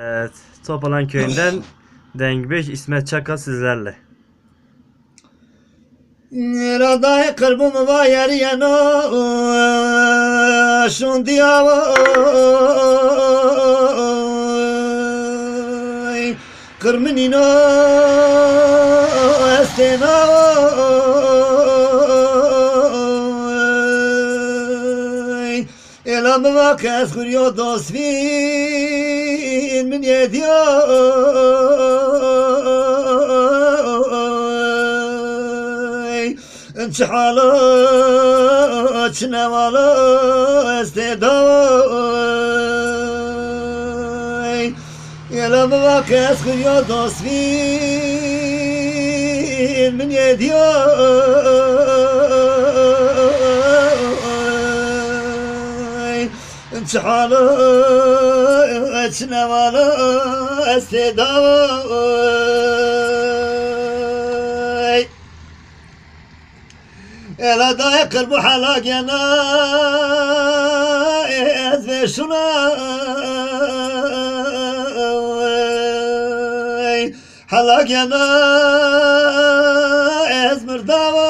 Evet, Topalan köyünden Dengibeş İsmet Çakal sizlerle. Radai karbım va yer yana şun diyavay kırmınino estena elam vakas kuryo dosvin min yediyor انشحالة شنوالة استداي يلا بواك اسكر يا دوسفين من يدياي انشحالة شنوالة استداي Ela da yakır bu halak yana ez ve şuna halak yana ez mırdava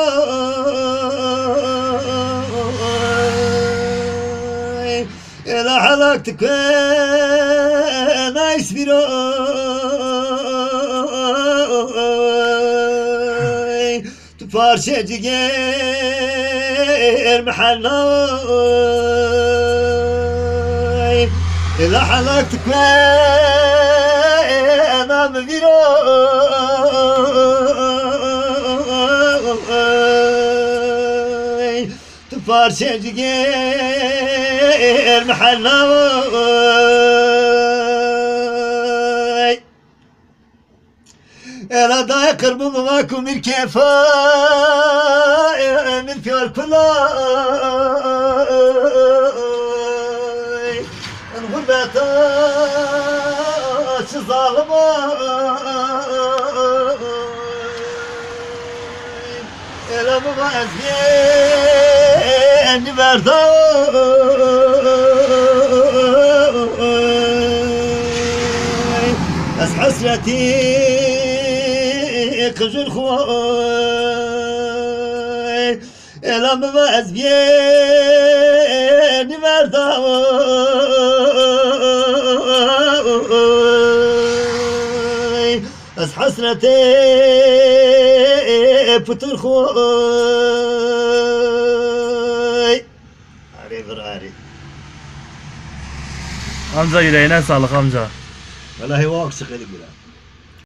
ela halak tıkven ays viro parçacı gel محلاي إلى حلقتك أنا مفيروي تفارشجي gel محلاي Ela da kırbımı vakum bir kefa bir kör kulay gurbet açı zalıma Ela bu vazgeçti verday Az hasreti قجر خوای الام و از بین مردای از حسرت پتر خوای عری براری Amca yüreğine sağlık amca. والله واقع شغل بلا